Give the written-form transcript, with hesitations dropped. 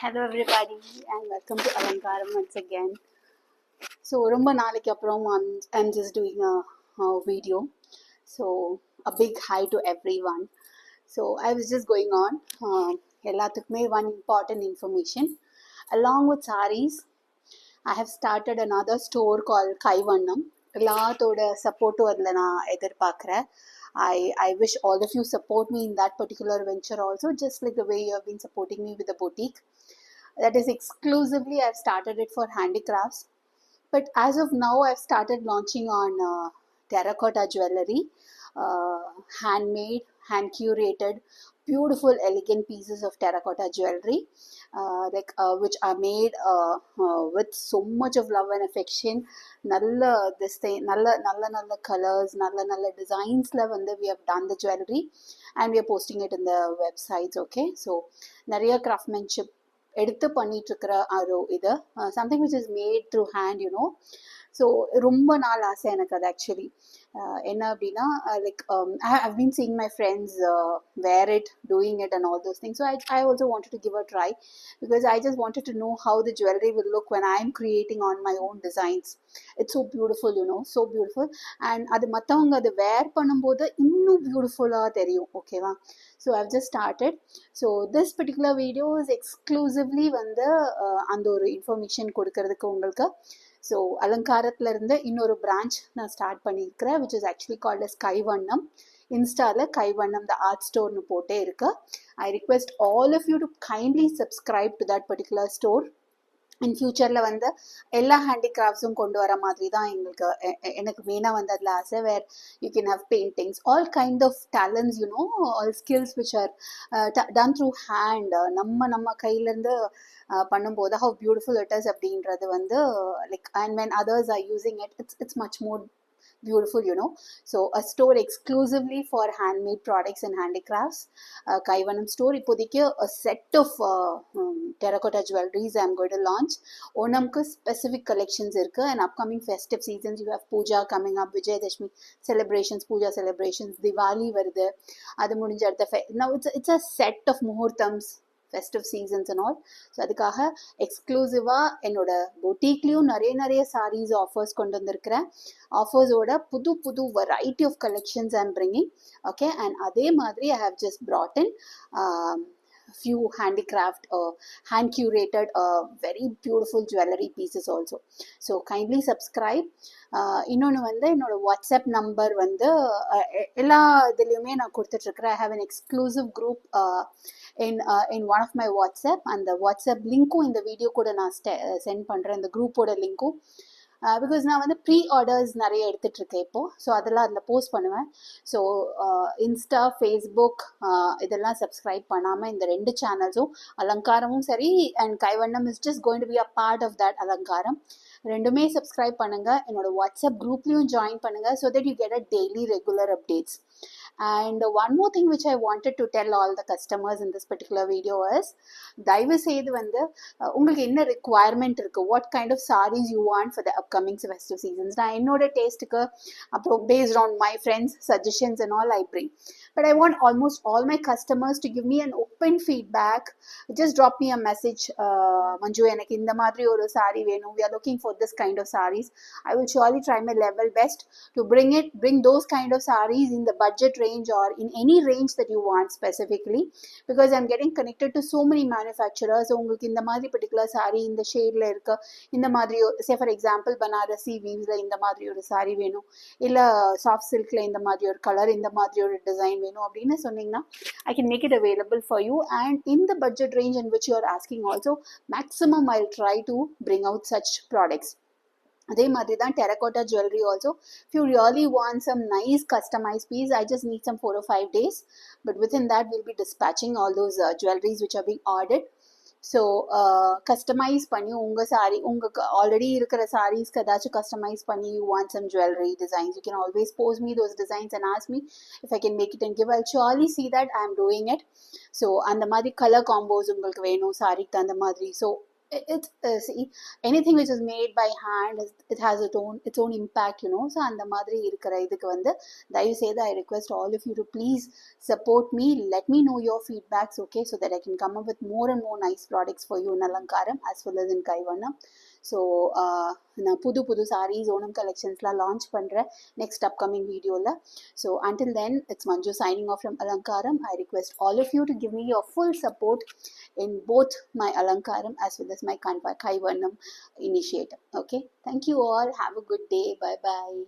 Hello everybody and welcome to Alankaram once again. So ரொம்ப நாளைக்கு அப்புறம் I'm just doing a video. So a big hi to everyone. So I was just going on எல்லாத்துக்குமே one important information. Along with sarees, I have started another store called Kaivannam. எல்லாத்தோட சப்போர்ட்டும் அதில் நான் எதிர்பார்க்குறேன். I wish all of you support me in that particular venture also, just like the way you have been supporting me with the boutique. That is exclusively I've started it for handicrafts, but as of now I've started launching on terracotta jewelry, handmade, hand curated, beautiful elegant pieces of terracotta jewelry, which are made with so much of love and affection. Nalla this thing nalla colors, nalla designs la vande we have done the jewelry and we are posting it in the websites. Okay, so nariya craftsmanship எடுத்து பண்ணிட்டு இருக்கிற இது something which is made through hand, you know. So ரொம்ப நாள் ஆசை எனக்கு அது actually என்ன அப்படின்னா like I've been seeing my friends wear it, doing it and all those things. So I also wanted to give a try because I just wanted to know how the jewelry will look when I'm creating on my own designs. It's so beautiful, you know, so beautiful. And அது மற்றவங்க அதை வேர் பண்ணும்போது இன்னும் பியூட்டிஃபுல்லாக தெரியும். ஓகேவா? So I've just started. So this particular video is exclusively வந்து அந்த ஒரு இன்ஃபர்மேஷன் கொடுக்கறதுக்கு உங்களுக்கு. ஸோ அலங்காரத்தில் இருந்து இன்னொரு பிரான்ச் நான் ஸ்டார்ட் பண்ணியிருக்கிறேன், which is actually called as Kaivannam. இன்ஸ்டாவில் கைவண்ணம் த ஆர்ட் ஸ்டோர்னு போட்டே இருக்கு. I request all of you to kindly subscribe to that particular store. In ஃபியூச்சரில் வந்து எல்லா ஹேண்டிகிராஃப்ட்ஸும் கொண்டு வர மாதிரி தான் எனக்கு மெயினாக வந்து அதில் ஆசை. Where you can have paintings, all kind of talents, you know, all skills which are done through hand. நம்ம கையிலேருந்து பண்ணும்போது ஹவு பியூட்டிஃபுல் இட் இஸ் அப்படின்றது வந்து like, and when others are using it, it's much more beautiful, you know. So a store exclusively for handmade products and handicrafts, Kaivanam store. Ipodikku a set of terracotta jewelries I'm going to launch. Onamku specific collections irukku, and upcoming festive seasons you have Puja coming up, Vijayadashmi celebrations, Puja celebrations, Diwali varudhu, adu mudinja adutha now it's a set of muhurtams, festive seasons and all. So அதுக்காக எக்ஸ்க்ளூசிவாக என்னோட பொட்டிக்லேயும் நிறைய saris offers கொண்டு வந்திருக்கிறேன். ஆஃபர்ஸோட புது variety of collections I'm bringing. Okay, and அதே மாதிரி I have just brought in few handicraft, hand curated, very beautiful jewelry pieces also. So kindly subscribe. இன்னொன்று வந்து என்னோட வாட்ஸ்அப் நம்பர் வந்து எல்லா இதுலேயுமே நான் கொடுத்துட்ருக்குறேன். I have an exclusive group in one of my WhatsApp. அந்த வாட்ஸ்அப் லிங்க்கும் இந்த வீடியோ கூட நான் சென்ட் பண்ணுறேன், இந்த குரூப்போட லிங்க்கும். பிகாஸ் நான் வந்து ப்ரீ ஆர்டர்ஸ் நிறைய எடுத்துகிட்ருக்கேன் இப்போது. ஸோ அதெல்லாம் அதில் போஸ்ட் பண்ணுவேன். ஸோ இன்ஸ்டா, ஃபேஸ்புக் இதெல்லாம் சப்ஸ்கிரைப் பண்ணாமல் இந்த 2 சேனல்ஸும், அலங்காரமும் சரி and Kaivannam is just going to be a part of that Alankaram, ரெண்டுமே சப்ஸ்கிரைப் பண்ணுங்கள். என்னோட வாட்ஸ்அப் குரூப்லேயும் ஜாயின் பண்ணுங்கள், so that you get a daily regular updates. And one more thing which I wanted to tell all the customers in this particular video is, தயவு செய்து வந்து உங்களுக்கு என்ன requirement இருக்குது, what kind of sarees you want for the upcoming festive seasons. நான் என்னோட டேஸ்ட்டுக்கு அப்புறம் based on my friends suggestions and all I bring, but I want almost all my customers to give me an open feedback. Just drop me a message, மஞ்சு எனக்கு இந்த மாதிரி ஒரு saree வேணும், we are looking for this kind of sarees. I will surely try my level best to bring those kind of sarees in the budget range or in any range that you want specifically, because I'm getting connected to so many manufacturers. உங்களுக்கு இந்த மாதிரி particular saree இந்த ஷேடில் இருக்க, இந்த மாதிரி say for example Banarasi வீவ்ஸில் இந்த மாதிரி ஒரு saree வேணும், இல்லை சாஃப்ட் சில்கில் இந்த மாதிரி ஒரு கலர், இந்த மாதிரி ஒரு டிசைன் வேணும் அப்படின்னு சொன்னீங்கன்னா I can make it available for you, and in the budget range in which you are asking also, maximum I'll try to bring out such products. அதே மாதிரி தான் terracotta jewelry also. If you really want some nice customized piece, I just need some 4 or 5 days, but within that we'll be dispatching all those jewelries which are being ordered. So customise பண்ணி உங்கள் சாரீ, உங்களுக்கு already இருக்கிற சாரீஸ்க்கு ஏதாச்சும் customize பண்ணி you want some jewellery designs, you can always post me those designs and ask me if I can make it and give. I'll surely see that I am doing it. So அந்த மாதிரி colour combos உங்களுக்கு வேணும் சாரீக்கு அந்த மாதிரி. So see, anything which is made by hand it has its own impact, so அந்த மாதிரி இருக்கிற இதுக்கு வந்து தயவு செய்து I request all of you to please support me, let me know your feedbacks, okay, so that I can come up with more and more nice products for you in Alankaram as well as in Kaivanam. So நான் புது புது சாரீஸ் ஓணம் கலெக்ஷன்ஸ்லாம் launch பண்ணுறேன் next upcoming வீடியோவில். So until then it's Manju signing off from Alankaram. I request all of you to give me your full support in both my Alankaram as well as my Kaivanam initiative. Okay, thank you all. Have a good day. Bye bye.